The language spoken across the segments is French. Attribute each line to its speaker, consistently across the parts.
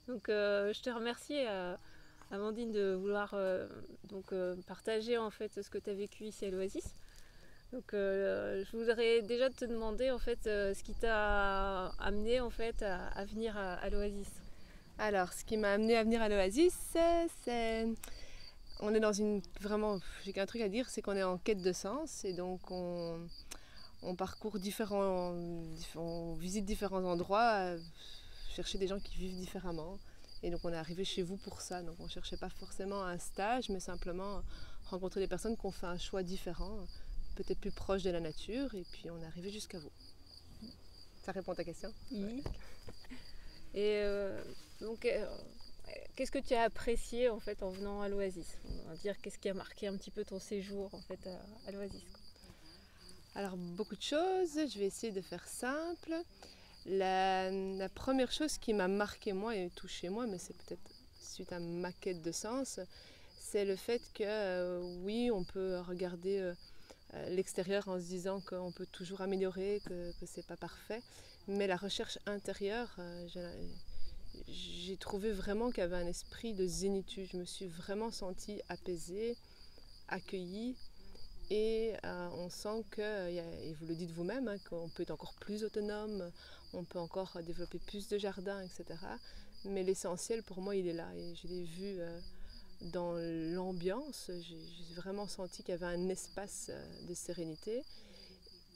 Speaker 1: Donc je te remercie Amandine de vouloir partager en fait ce que tu as vécu ici à l'Oasis. Donc je voudrais déjà te demander en fait ce qui t'a amené en fait à venir à l'Oasis.
Speaker 2: Alors, ce qui m'a amené à venir à l'Oasis, c'est... On est dans une... Vraiment, j'ai qu'un truc à dire, c'est qu'on est en quête de sens. Et donc, on parcourt on visite différents endroits, chercher des gens qui vivent différemment. Et donc, on est arrivé chez vous pour ça. Donc, on ne cherchait pas forcément un stage, mais simplement rencontrer des personnes qui ont fait un choix différent, peut-être plus proche de la nature. Et puis, on est arrivé jusqu'à vous. Ça répond à ta question?
Speaker 1: Oui. Et donc qu'est-ce que tu as apprécié en fait en venant à l'Oasis? On va dire qu'est-ce qui a marqué un petit peu ton séjour en fait à l'Oasis.
Speaker 2: Alors, beaucoup de choses. Je vais essayer de faire simple. La première chose qui m'a marqué moi et touché moi, mais c'est peut-être suite à ma quête de sens, c'est le fait que oui, on peut regarder l'extérieur en se disant qu'on peut toujours améliorer, que c'est pas parfait, mais la recherche intérieure, j'ai trouvé vraiment qu'il y avait un esprit de zénitude. Je me suis vraiment sentie apaisée, accueillie. Et on sent que, et vous le dites vous-même, hein, qu'on peut être encore plus autonome, on peut encore développer plus de jardins, etc. Mais l'essentiel pour moi, il est là. Et je l'ai vu dans l'ambiance. J'ai vraiment senti qu'il y avait un espace de sérénité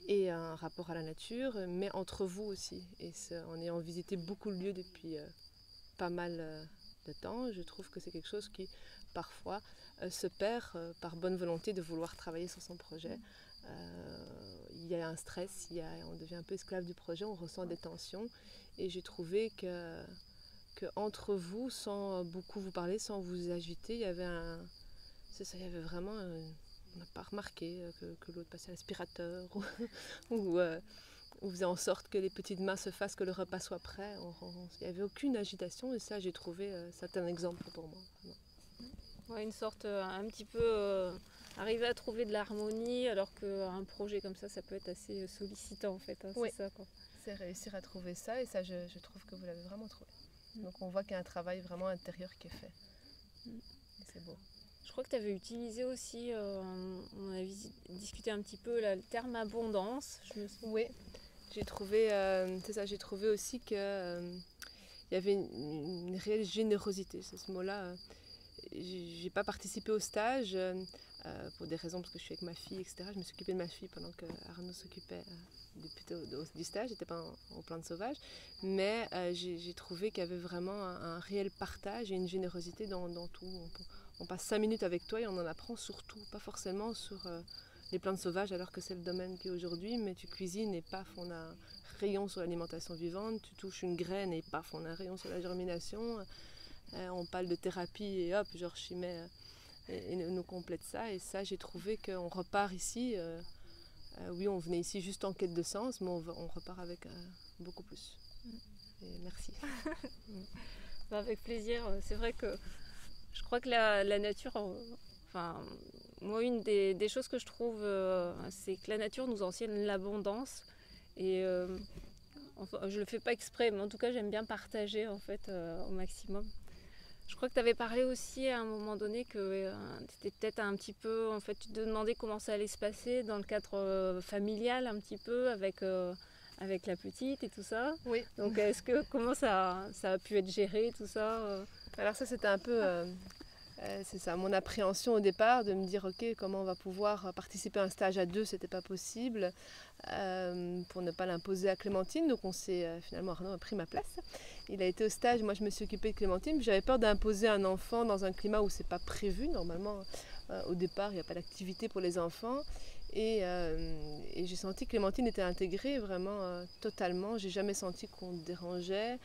Speaker 2: et un rapport à la nature, mais entre vous aussi. Et en ayant visité beaucoup de lieux depuis pas mal de temps, je trouve que c'est quelque chose qui parfois se perd par bonne volonté de vouloir travailler sur son projet. Il y a un stress, on devient un peu esclave du projet, on ressent des tensions. Et j'ai trouvé que entre vous, sans beaucoup vous parler, sans vous agiter, il y avait il y avait vraiment on n'a pas remarqué que l'autre passait à l'aspirateur ou faisait en sorte que les petites mains se fassent, que le repas soit prêt. Il n'y avait aucune agitation et ça, j'ai trouvé, c'est un exemple pour moi.
Speaker 1: Ouais, une sorte un petit peu arriver à trouver de l'harmonie alors qu'un projet comme ça peut être assez sollicitant en fait, hein,
Speaker 2: Oui,
Speaker 1: c'est ça quoi.
Speaker 2: c'est réussir à trouver ça et ça, je trouve que vous l'avez vraiment trouvé. Donc on voit qu'il y a un travail vraiment intérieur qui est fait. Et c'est beau.
Speaker 1: Je crois que tu avais utilisé aussi, on avait discuté un petit peu là, le terme abondance.
Speaker 2: Oui, c'est ça, j'ai trouvé aussi que il y avait une réelle générosité. C'est ce mot-là. J'ai pas participé au stage pour des raisons parce que je suis avec ma fille, etc. Je me suis occupée de ma fille pendant que Arnaud s'occupait du stage. J'étais pas au plan de sauvage, mais j'ai trouvé qu'il y avait vraiment un réel partage et une générosité dans tout. On passe 5 minutes avec toi et on en apprend sur tout, pas forcément sur les plantes sauvages alors que c'est le domaine qui est aujourd'hui, mais tu cuisines et paf, on a un rayon sur l'alimentation vivante, tu touches une graine et paf, on a un rayon sur la germination. On parle de thérapie et hop, genre Chimay nous complète ça. Et ça, j'ai trouvé qu'on repart ici. Oui, on venait ici juste en quête de sens, mais on repart avec beaucoup plus. Et merci.
Speaker 1: Bah, avec plaisir. C'est vrai que je crois que la nature, enfin, moi, une des choses que je trouve, c'est que la nature nous enseigne l'abondance. Et enfin, je le fais pas exprès, mais en tout cas, j'aime bien partager en fait au maximum. Je crois que tu avais parlé aussi à un moment donné que tu étais peut-être un petit peu, en fait, tu te demandais comment ça allait se passer dans le cadre familial un petit peu avec la petite et tout ça.
Speaker 2: Oui.
Speaker 1: Donc, comment ça a pu être géré tout ça
Speaker 2: Alors ça, c'était un peu c'est ça, mon appréhension au départ de me dire ok, comment on va pouvoir participer à un stage à deux, c'était pas possible pour ne pas l'imposer à Clémentine. Donc on s'est finalement Arnaud a pris ma place. Il a été au stage, moi je me suis occupée de Clémentine. J'avais peur d'imposer un enfant dans un climat où c'est pas prévu. Normalement, au départ, il n'y a pas d'activité pour les enfants. Et j'ai senti que Clémentine était intégrée vraiment totalement. J'ai jamais senti qu'on dérangeait.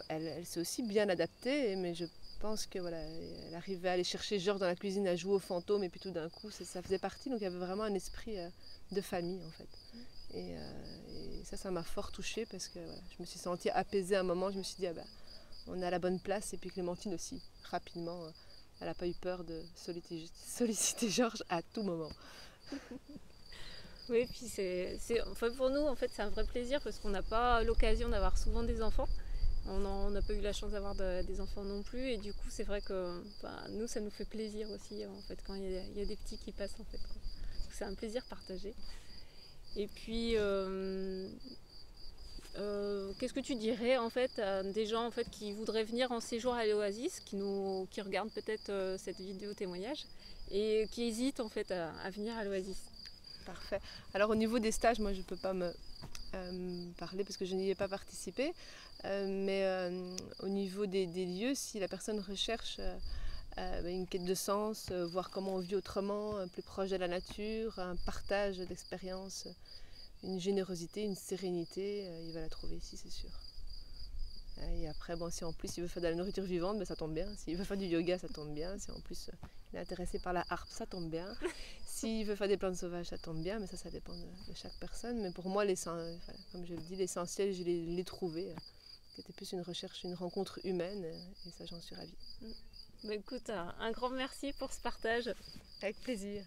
Speaker 2: Elle s'est aussi bien adaptée, mais je pense que voilà, elle arrivait à aller chercher Georges dans la cuisine à jouer aux fantômes et puis tout d'un coup ça faisait partie, donc il y avait vraiment un esprit de famille en fait. Et ça m'a fort touchée parce que voilà, je me suis sentie apaisée à un moment, je me suis dit ah ben, on est à la bonne place et puis Clémentine aussi, rapidement, elle n'a pas eu peur de solliciter Georges à tout moment.
Speaker 1: Oui, puis enfin, pour nous, en fait, c'est un vrai plaisir parce qu'on n'a pas l'occasion d'avoir souvent des enfants. On n'a pas eu la chance d'avoir des enfants non plus, et du coup c'est vrai que nous ça nous fait plaisir aussi en fait quand il y a des petits qui passent en fait, quoi. C'est un plaisir partagé. Et puis qu'est-ce que tu dirais en fait à des gens en fait qui voudraient venir en séjour à l'Oasis, qui regardent peut-être cette vidéo témoignage et qui hésitent en fait à venir à l'Oasis?
Speaker 2: Parfait. Alors au niveau des stages, moi je ne peux pas me parler parce que je n'y ai pas participé, mais au niveau des lieux, si la personne recherche une quête de sens, voir comment on vit autrement, plus proche de la nature, un partage d'expériences, une générosité, une sérénité, il va la trouver ici, c'est sûr. Et après, bon, si en plus il veut faire de la nourriture vivante, ben, ça tombe bien. S'il veut faire du yoga, ça tombe bien. Si en plus il est intéressé par la harpe, ça tombe bien. S'il veut faire des plantes sauvages, ça tombe bien. Mais ça dépend de chaque personne. Mais pour moi, voilà, comme je le dis, l'essentiel, je l'ai trouvé. C'était plus une recherche, une rencontre humaine. Et ça, j'en suis ravie.
Speaker 1: Bah, écoute, un grand merci pour ce partage.
Speaker 2: Avec plaisir.